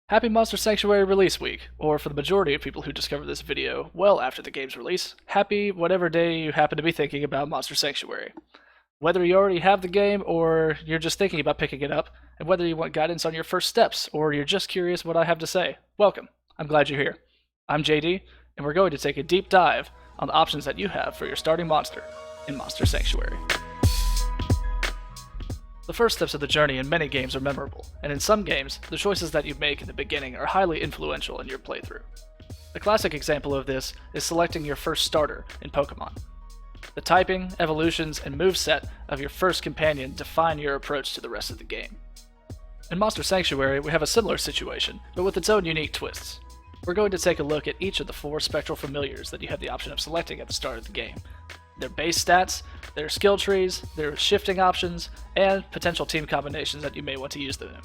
Happy Monster Sanctuary release week, or for the majority of people who discover this video well after the game's release, happy whatever day you happen to be thinking about Monster Sanctuary. Whether you already have the game or you're just thinking about picking it up, and whether you want guidance on your first steps or you're just curious what I have to say, welcome. I'm glad you're here. I'm JD, and we're going to take a deep dive on the options that you have for your starting monster in Monster Sanctuary. The first steps of the journey in many games are memorable, and in some games, the choices that you make in the beginning are highly influential in your playthrough. A classic example of this is selecting your first starter in Pokemon. The typing, evolutions, and moveset of your first companion define your approach to the rest of the game. In Monster Sanctuary, we have a similar situation, but with its own unique twists. We're going to take a look at each of the 4 Spectral familiars that you have the option of selecting at the start of the game. Their base stats, their skill trees, their shifting options, and potential team combinations that you may want to use them in.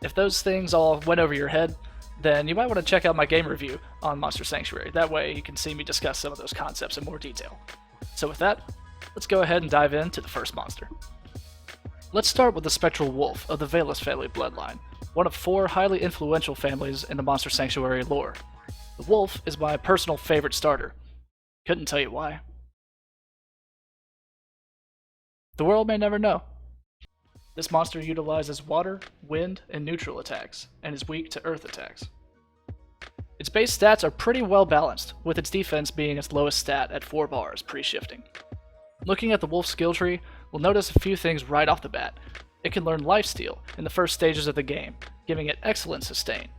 If those things all went over your head, then you might want to check out my game review on Monster Sanctuary. That way you can see me discuss some of those concepts in more detail. So with that, let's go ahead and dive into the first monster. Let's start with the Spectral Wolf of the Valus family bloodline, one of 4 highly influential families in the Monster Sanctuary lore. The Wolf is my personal favorite starter. Couldn't tell you why. The world may never know. This monster utilizes water, wind, and neutral attacks, and is weak to earth attacks. Its base stats are pretty well balanced, with its defense being its lowest stat at 4 bars pre-shifting. Looking at the Wolf skill tree, we'll notice a few things right off the bat. It can learn Lifesteal in the first stages of the game, giving it excellent sustain.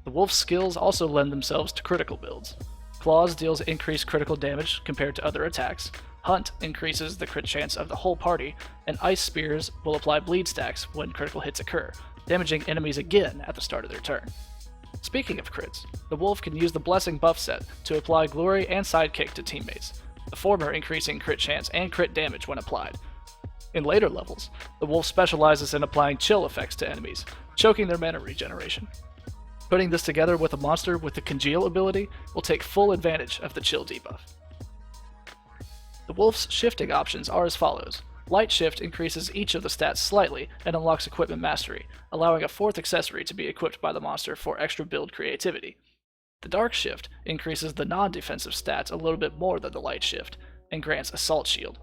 The Wolf's skills also lend themselves to critical builds. Claws deals increased critical damage compared to other attacks, Hunt increases the crit chance of the whole party, and Ice Spears will apply bleed stacks when critical hits occur, damaging enemies again at the start of their turn. Speaking of crits, the Wolf can use the Blessing buff set to apply Glory and Sidekick to teammates, the former increasing crit chance and crit damage when applied. In later levels, the Wolf specializes in applying chill effects to enemies, choking their mana regeneration. Putting this together with a monster with the Congeal ability will take full advantage of the chill debuff. The Wolf's shifting options are as follows. Light Shift increases each of the stats slightly and unlocks Equipment Mastery, allowing a 4th accessory to be equipped by the monster for extra build creativity. The Dark Shift increases the non-defensive stats a little bit more than the Light Shift, and grants Assault Shield.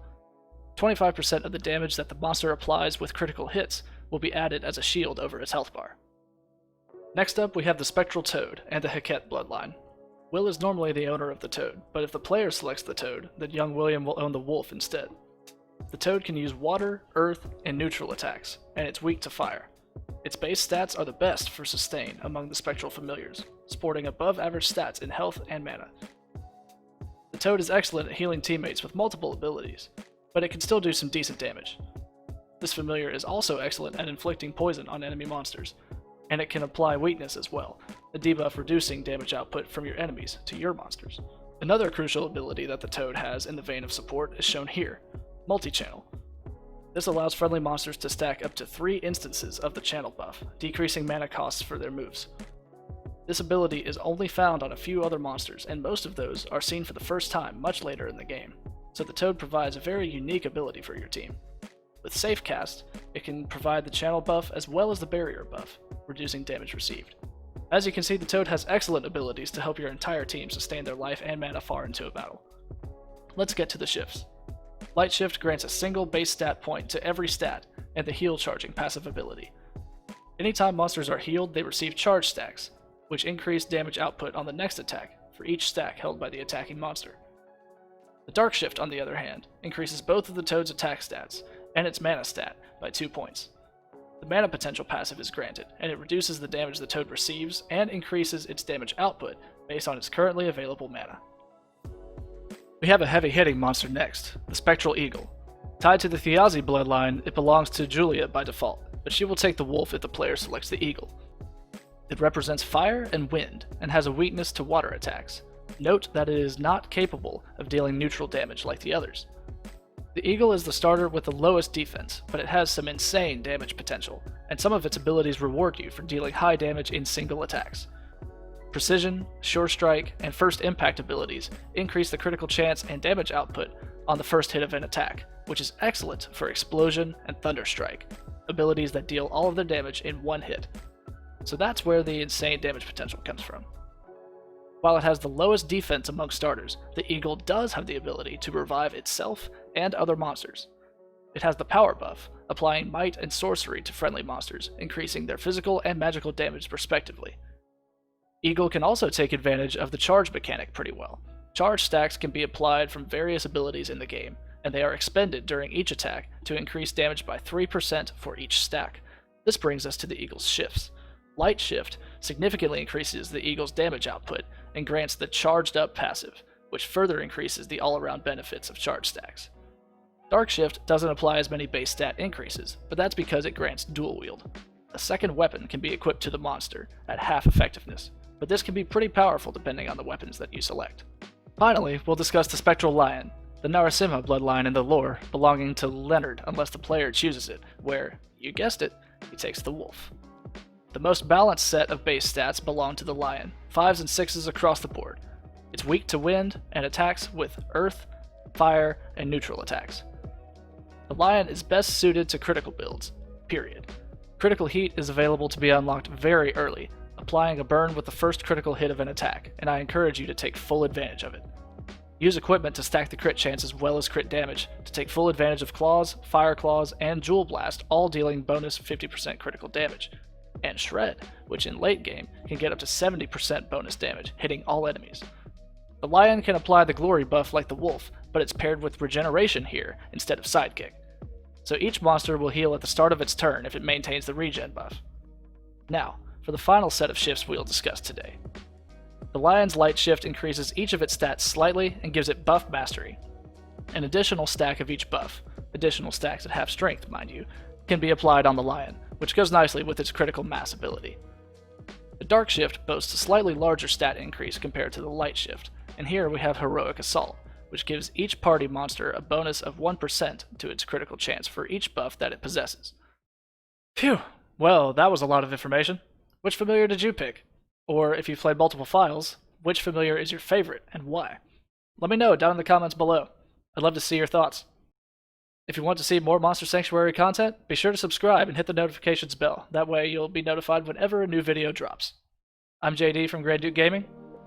25% of the damage that the monster applies with critical hits will be added as a shield over its health bar. Next up, we have the Spectral Toad and the Hackett bloodline. Will is normally the owner of the Toad, but if the player selects the Toad, then young William will own the Wolf instead. The Toad can use water, earth, and neutral attacks, and it's weak to fire. Its base stats are the best for sustain among the Spectral familiars, sporting above average stats in health and mana. The Toad is excellent at healing teammates with multiple abilities, but it can still do some decent damage. This familiar is also excellent at inflicting poison on enemy monsters, and it can apply weakness as well, a debuff reducing damage output from your enemies to your monsters. Another crucial ability that the Toad has in the vein of support is shown here, Multi-Channel. This allows friendly monsters to stack up to 3 instances of the channel buff, decreasing mana costs for their moves. This ability is only found on a few other monsters, and most of those are seen for the first time much later in the game, so the Toad provides a very unique ability for your team. With Safe Cast, it can provide the channel buff as well as the barrier buff, reducing damage received. As you can see, the Toad has excellent abilities to help your entire team sustain their life and mana far into a battle. Let's get to the shifts. Light Shift grants a single base stat point to every stat and the heal charging passive ability. Anytime monsters are healed, they receive charge stacks, which increase damage output on the next attack for each stack held by the attacking monster. The Dark Shift, on the other hand, increases both of the Toad's attack stats and its mana stat by 2 points. The mana potential passive is granted, and it reduces the damage the Toad receives and increases its damage output based on its currently available mana. We have a heavy-hitting monster next, the Spectral Eagle. Tied to the Thiazi bloodline, it belongs to Julia by default, but she will take the Wolf if the player selects the Eagle. It represents fire and wind, and has a weakness to water attacks. Note that it is not capable of dealing neutral damage like the others. The Eagle is the starter with the lowest defense, but it has some insane damage potential, and some of its abilities reward you for dealing high damage in single attacks. Precision, Sure Strike, and First Impact abilities increase the critical chance and damage output on the first hit of an attack, which is excellent for Explosion and Thunder Strike, abilities that deal all of their damage in one hit. so that's where the insane damage potential comes from. While it has the lowest defense among starters, the Eagle does have the ability to revive itself and other monsters. It has the power buff, applying might and sorcery to friendly monsters, increasing their physical and magical damage respectively. Eagle can also take advantage of the charge mechanic pretty well. Charge stacks can be applied from various abilities in the game, and they are expended during each attack to increase damage by 3% for each stack. This brings us to the Eagle's shifts. Light Shift significantly increases the Eagle's damage output and grants the Charged Up passive, which further increases the all-around benefits of charge stacks. Dark Shift doesn't apply as many base stat increases, but that's because it grants dual wield. A second weapon can be equipped to the monster at half effectiveness, but this can be pretty powerful depending on the weapons that you select. Finally, we'll discuss the Spectral Lion, the Narasimha bloodline in the lore belonging to Leonard unless the player chooses it, where, you guessed it, he takes the wolf. The most balanced set of base stats belong to the Lion, 5s and 6s across the board. It's weak to wind and attacks with earth, fire, and neutral attacks. The Lion is best suited to critical builds, period. Critical Heat is available to be unlocked very early, applying a burn with the first critical hit of an attack, and I encourage you to take full advantage of it. Use equipment to stack the crit chance as well as crit damage, to take full advantage of Claws, Fire Claws, and Jewel Blast, all dealing bonus 50% critical damage. And Shred, which in late game can get up to 70% bonus damage, hitting all enemies. The Lion can apply the glory buff like the wolf, but it's paired with regeneration here instead of sidekick. So each monster will heal at the start of its turn if it maintains the regen buff. Now, for the final set of shifts we'll discuss today. The Lion's Light Shift increases each of its stats slightly and gives it buff mastery. An additional stack of each buff, additional stacks at half strength mind you, can be applied on the Lion, which goes nicely with its critical mass ability. The Dark Shift boasts a slightly larger stat increase compared to the Light Shift, and here we have Heroic Assault, which gives each party monster a bonus of 1% to its critical chance for each buff that it possesses. Phew, well, that was a lot of information. Which familiar did you pick? Or if you've played multiple files, which familiar is your favorite and why? Let me know down in the comments below. I'd love to see your thoughts. If you want to see more Monster Sanctuary content, be sure to subscribe and hit the notifications bell. That way you'll be notified whenever a new video drops. I'm JD from Grey Duke Gaming.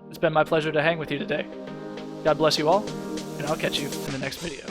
It's been my pleasure to hang with you today. God bless you all, and I'll catch you in the next video.